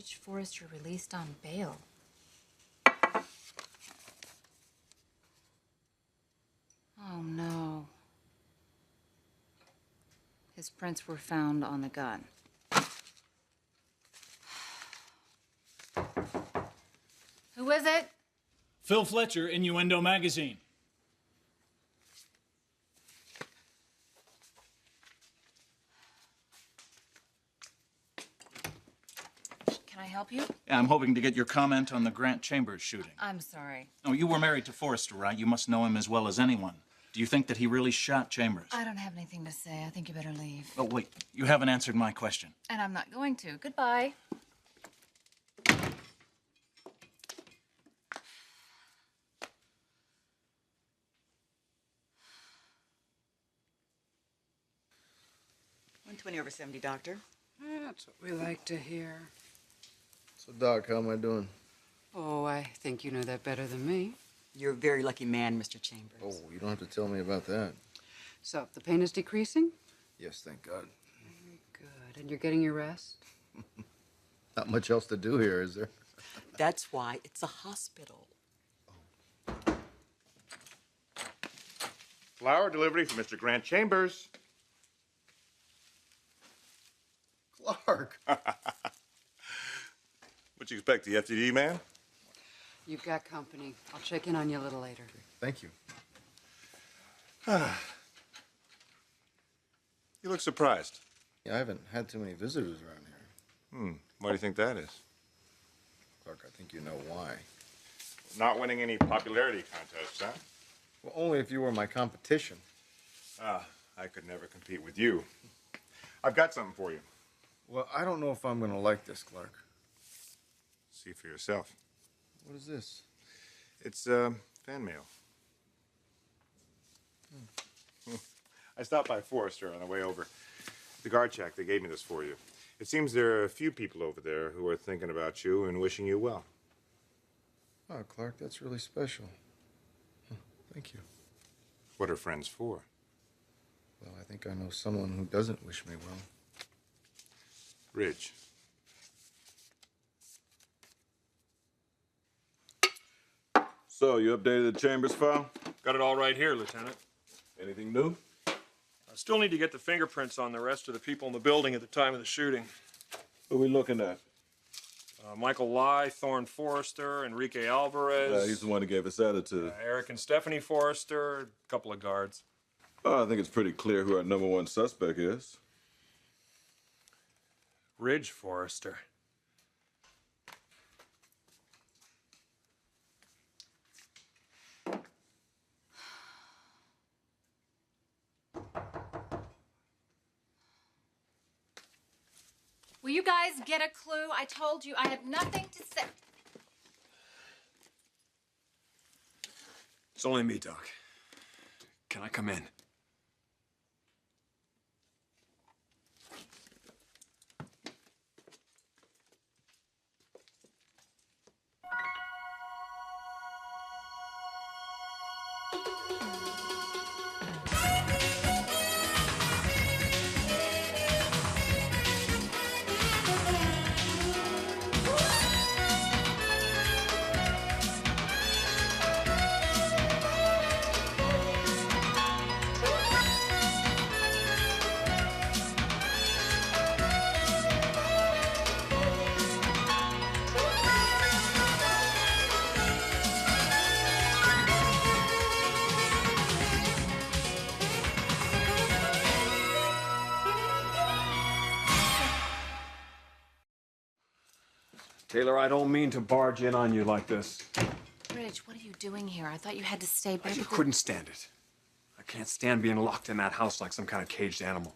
Ridge Forrester released on bail. Oh, no. His prints were found on the gun. Who is it? Phil Fletcher, Innuendo Magazine. Can I help you? Yeah, I'm hoping to get your comment on the Grant Chambers shooting. I'm sorry. Oh, you were married to Forrester, right? You must know him as well as anyone. Do you think that he really shot Chambers? I don't have anything to say. I think you better leave. Oh, wait. You haven't answered my question. And I'm not going to. Goodbye. $120/70, doctor. That's what we like to hear. So, Doc, how am I doing? Oh, I think you know that better than me. You're a very lucky man, Mr. Chambers. Oh, you don't have to tell me about that. So, the pain is decreasing? Yes, thank God. Very good. And you're getting your rest? Not much else to do here, is there? That's why it's a hospital. Flower delivery for Mr. Grant Chambers. Clarke! What you expect, the FTD man? You've got company. I'll check in on you a little later. Thank you. You look surprised. Yeah, I haven't had too many visitors around here. Why do you think that is? Clarke, I think you know why. Not winning any popularity contests, huh? Well, only if you were my competition. I could never compete with you. I've got something for you. Well, I don't know if I'm going to like this, Clarke. See for yourself. What is this? It's fan mail. I stopped by Forrester on the way over. The guard check, they gave me this for you. It seems there are a few people over there who are thinking about you and wishing you well. Oh, Clarke, that's really special. Thank you. What are friends for? Well, I think I know someone who doesn't wish me well. Ridge. So, you updated the Chambers file? Got it all right here, Lieutenant. Anything new? I still need to get the fingerprints on the rest of the people in the building at the time of the shooting. Who are we looking at? Michael Lai, Thorne Forrester, Enrique Alvarez. He's the one who gave us attitude. Eric and Stephanie Forrester, a couple of guards. Oh, I think it's pretty clear who our #1 suspect is. Ridge Forrester. Will you guys get a clue? I told you I have nothing to say. It's only me, Doc. Can I come in? Taylor, I don't mean to barge in on you like this. Ridge, what are you doing here? I thought you had to stay back. I couldn't stand it. I can't stand being locked in that house like some kind of caged animal.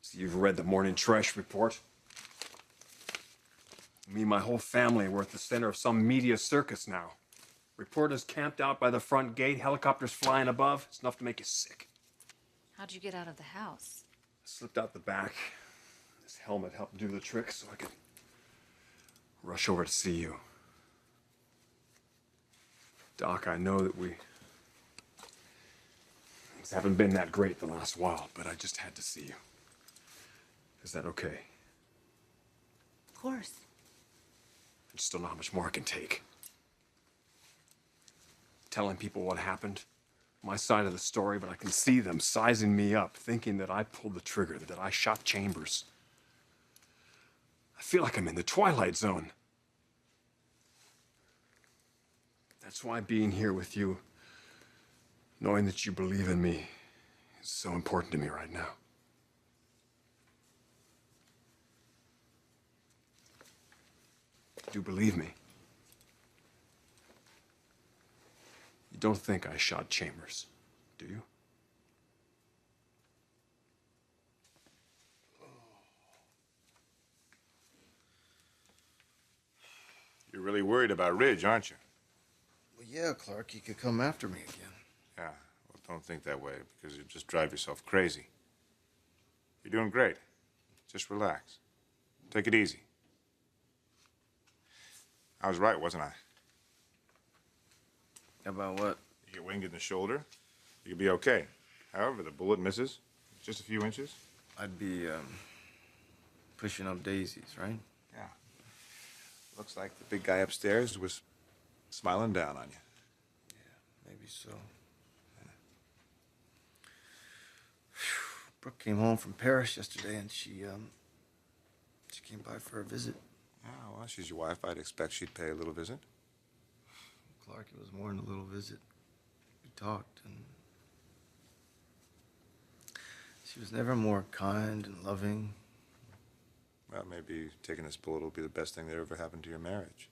So you've read the morning trash report? Me and my whole family were at the center of some media circus now. Reporters camped out by the front gate, helicopters flying above. It's enough to make you sick. How'd you get out of the house? I slipped out the back. This helmet helped do the trick so I could rush over to see you. Doc, I know that things haven't been that great the last while, but I just had to see you. Is that okay? Of course. I just don't know how much more I can take. Telling people what happened, my side of the story, but I can see them sizing me up, thinking that I pulled the trigger, that I shot Chambers. I feel like I'm in the Twilight Zone. That's why being here with you, knowing that you believe in me, is so important to me right now. You believe me? You don't think I shot Chambers, do you? You're really worried about Ridge, aren't you? Well, yeah, Clark, he could come after me again. Yeah, well, don't think that way, because you'll just drive yourself crazy. You're doing great. Just relax. Take it easy. I was right, wasn't I? About what? You get winged in the shoulder, you could be okay. However, the bullet misses, just a few inches. I'd be, pushing up daisies, right? Yeah. Looks like the big guy upstairs was smiling down on you. Maybe so. Brooke came home from Paris yesterday, and she came by for a visit. Oh, well, she's your wife. I'd expect she'd pay a little visit. Clark, it was more than a little visit. We talked, and she was never more kind and loving. Well, maybe taking this bullet will be the best thing that ever happened to your marriage.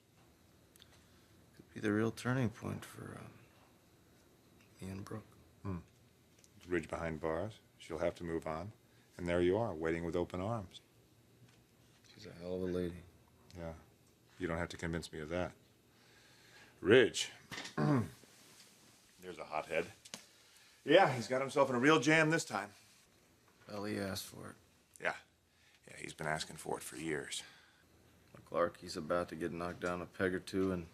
Could be the real turning point for me and Brooke. Ridge behind bars. She'll have to move on. And there you are, waiting with open arms. She's a hell of a lady. Yeah. You don't have to convince me of that. Ridge. There's a hothead. Yeah, he's got himself in a real jam this time. Well, he asked for it. Yeah. Yeah, he's been asking for it for years. Well, Clark, he's about to get knocked down a peg or two and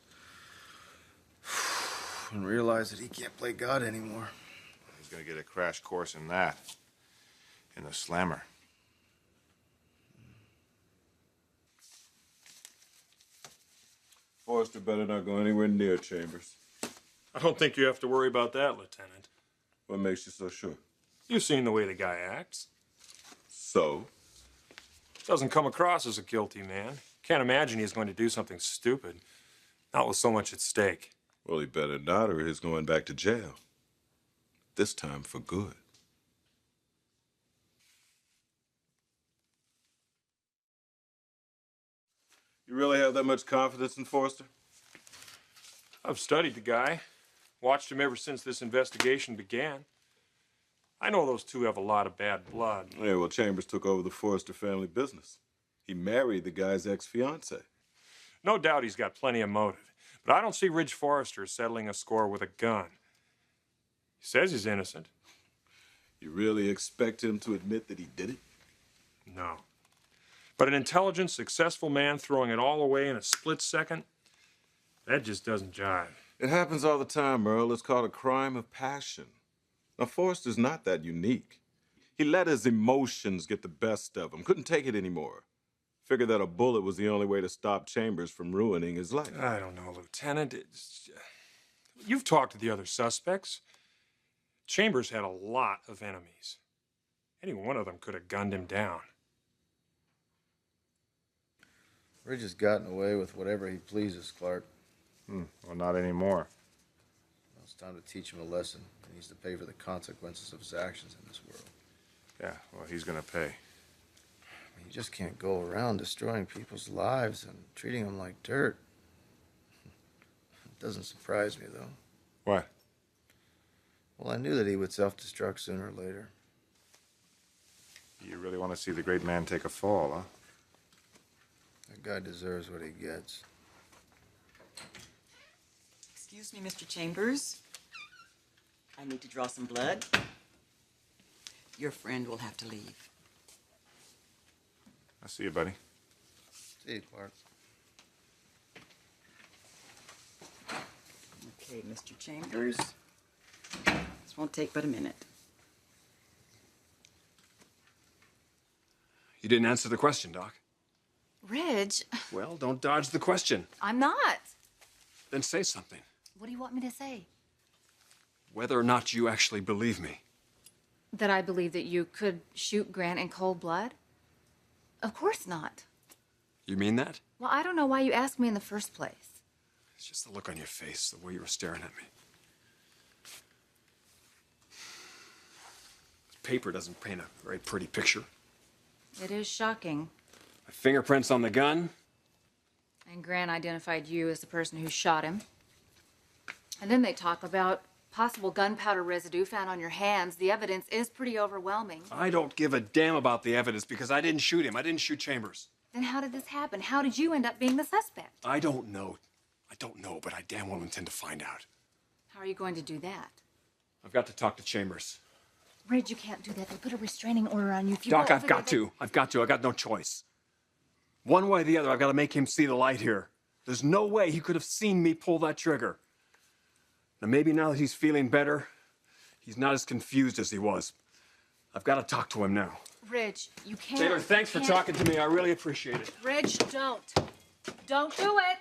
realize that he can't play God anymore. He's gonna get a crash course in that. In the slammer. Forrester better not go anywhere near Chambers. I don't think you have to worry about that, Lieutenant. What makes you so sure? You've seen the way the guy acts. So? Doesn't come across as a guilty man. Can't imagine he's going to do something stupid. Not with so much at stake. Well, he better not, or he's going back to jail. This time for good. You really have that much confidence in Forrester? I've studied the guy. Watched him ever since this investigation began. I know those two have a lot of bad blood. Yeah, well, Chambers took over the Forrester family business. He married the guy's ex-fiancée. No doubt he's got plenty of motive. But I don't see Ridge Forrester settling a score with a gun. He says he's innocent. You really expect him to admit that he did it? No. But an intelligent, successful man throwing it all away in a split second, that just doesn't jive. It happens all the time, Earl. It's called a crime of passion. Now, Forrester's not that unique. He let his emotions get the best of him, couldn't take it anymore. Figured that a bullet was the only way to stop Chambers from ruining his life. I don't know, Lieutenant. You've talked to the other suspects. Chambers had a lot of enemies. Any one of them could have gunned him down. Ridge has gotten away with whatever he pleases, Clark. Well, not anymore. Well, it's time to teach him a lesson. He needs to pay for the consequences of his actions in this world. Yeah, well, he's gonna pay. I mean, you just can't go around destroying people's lives and treating them like dirt. It doesn't surprise me, though. What? Well, I knew that he would self-destruct sooner or later. You really want to see the great man take a fall, huh? That guy deserves what he gets. Excuse me, Mr. Chambers. I need to draw some blood. Your friend will have to leave. I'll see you, buddy. See you, Clark. Okay, Mr. Chambers. This won't take but a minute. You didn't answer the question, Doc. Ridge, Well, don't dodge the question. I'm not. Then say something. What do you want me to say? Whether or not you actually believe me. That I believe that you could shoot Grant in cold blood? Of course not. You mean that? Well, I don't know why you asked me in the first place. It's just the look on your face, the way you were staring at me. This paper doesn't paint a very pretty picture. It is shocking. My fingerprints on the gun. And Grant identified you as the person who shot him. And then they talk about possible gunpowder residue found on your hands. The evidence is pretty overwhelming. I don't give a damn about the evidence because I didn't shoot him. I didn't shoot Chambers. Then how did this happen? How did you end up being the suspect? I don't know. I don't know, but I damn well intend to find out. How are you going to do that? I've got to talk to Chambers. Ridge, you can't do that. They'll put a restraining order on you if you Doc, go I've over got there, to. I've got to. I got no choice. One way or the other, I've got to make him see the light here. There's no way he could have seen me pull that trigger. Now, maybe now that he's feeling better, he's not as confused as he was. I've got to talk to him now. Ridge, you can't. Taylor, thanks for can't. talking to me. I really appreciate it. Ridge, don't. Don't do it.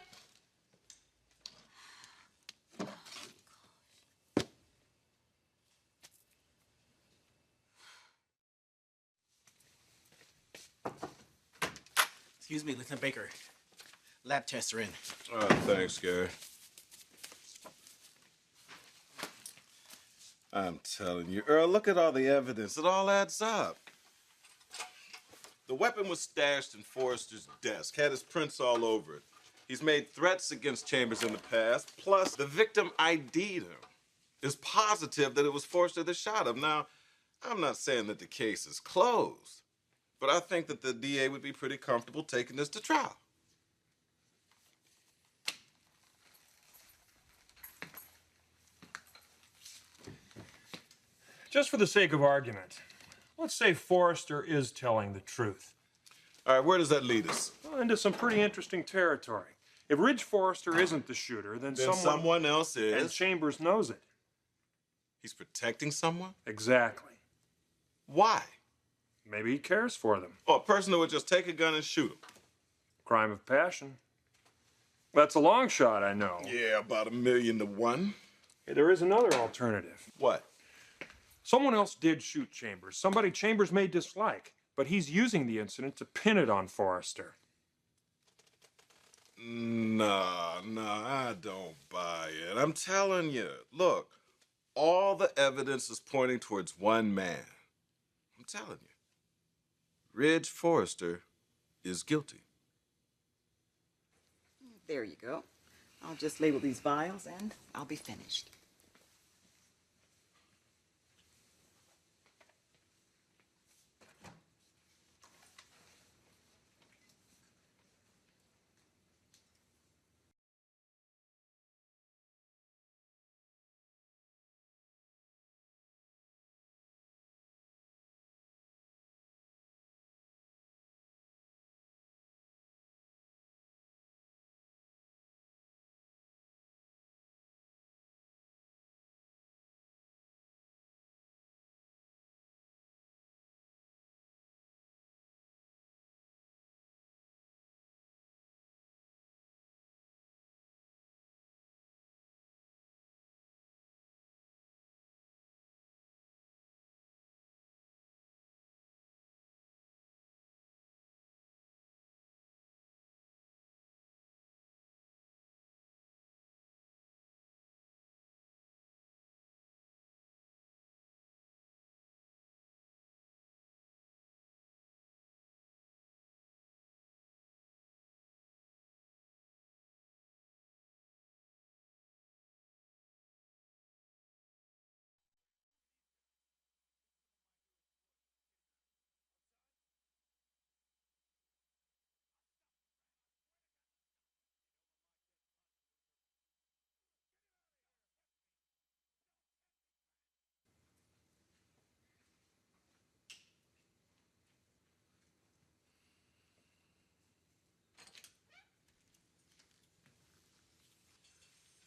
Excuse me, Lieutenant Baker. Lab tests are in. Oh, thanks, Gary. I'm telling you, Earl, look at all the evidence. It all adds up. The weapon was stashed in Forrester's desk, had his prints all over it. He's made threats against Chambers in the past, plus the victim ID'd him. Is positive that it was Forrester that shot him. Now, I'm not saying that the case is closed, but I think that the DA would be pretty comfortable taking this to trial. Just for the sake of argument, let's say Forrester is telling the truth. All right, where does that lead us? Well, into some pretty interesting territory. If Ridge Forrester isn't the shooter, then someone else is. And Chambers knows it. He's protecting someone? Exactly. Why? Maybe he cares for them. Or a person who would just take a gun and shoot him. Crime of passion. That's a long shot, I know. Yeah, about 1,000,000 to 1. Hey, there is another alternative. What? Someone else did shoot Chambers. Somebody Chambers may dislike, but he's using the incident to pin it on Forrester. No, I don't buy it. I'm telling you. Look, all the evidence is pointing towards one man. I'm telling you. Ridge Forrester is guilty. There you go. I'll just label these vials and I'll be finished.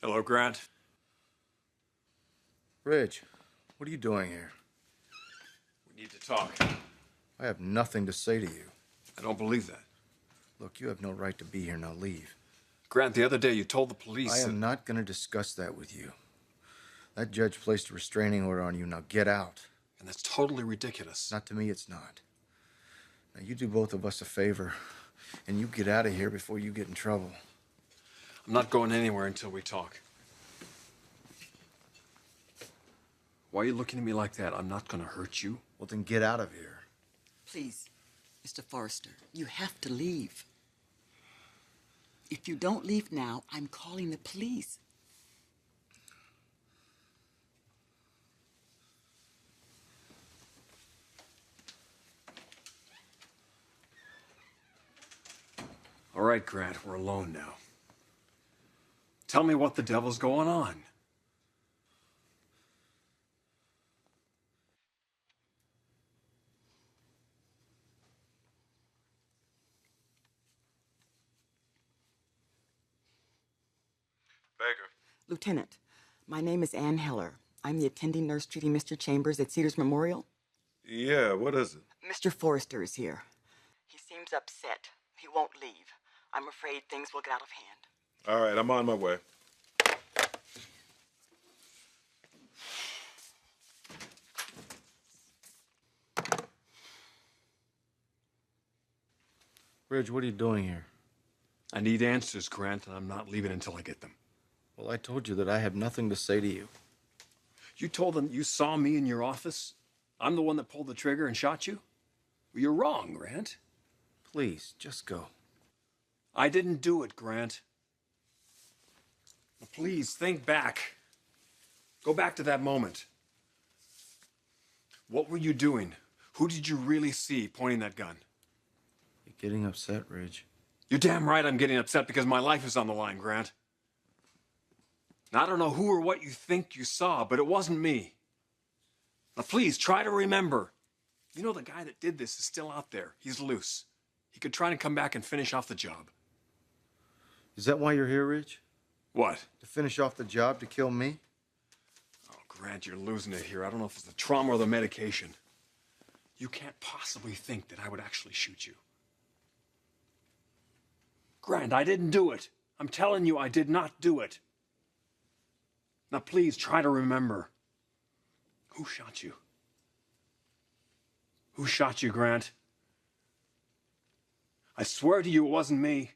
Hello, Grant. Ridge, what are you doing here? We need to talk. I have nothing to say to you. I don't believe that. Look, you have no right to be here. Now leave. Grant, the other day you told the police I that... am not going to discuss that with you. That judge placed a restraining order on you. Now get out. And that's totally ridiculous. Not to me, it's not. Now you do both of us a favor, and you get out of here before you get in trouble. I'm not going anywhere until we talk. Why are you looking at me like that? I'm not going to hurt you. Well, then get out of here. Please, Mr. Forrester, you have to leave. If you don't leave now, I'm calling the police. All right, Grant, we're alone now. Tell me what the devil's going on. Baker. Lieutenant, my name is Ann Heller. I'm the attending nurse treating Mr. Chambers at Cedars Memorial. Yeah, what is it? Mr. Forrester is here. He seems upset. He won't leave. I'm afraid things will get out of hand. All right, I'm on my way. Ridge, what are you doing here? I need answers, Grant, and I'm not leaving until I get them. Well, I told you that I have nothing to say to you. You told them you saw me in your office? I'm the one that pulled the trigger and shot you? Well, you're wrong, Grant. Please, just go. I didn't do it, Grant. Now, please, think back. Go back to that moment. What were you doing? Who did you really see pointing that gun? You're getting upset, Ridge. You're damn right I'm getting upset because my life is on the line, Grant. Now, I don't know who or what you think you saw, but it wasn't me. Now, please, try to remember. You know the guy that did this is still out there. He's loose. He could try to come back and finish off the job. Is that why you're here, Ridge? What? To finish off the job, to kill me? Oh, Grant, you're losing it here. I don't know if it's the trauma or the medication. You can't possibly think that I would actually shoot you. Grant, I didn't do it. I'm telling you, I did not do it. Now, please try to remember. Who shot you? Who shot you, Grant? I swear to you it wasn't me.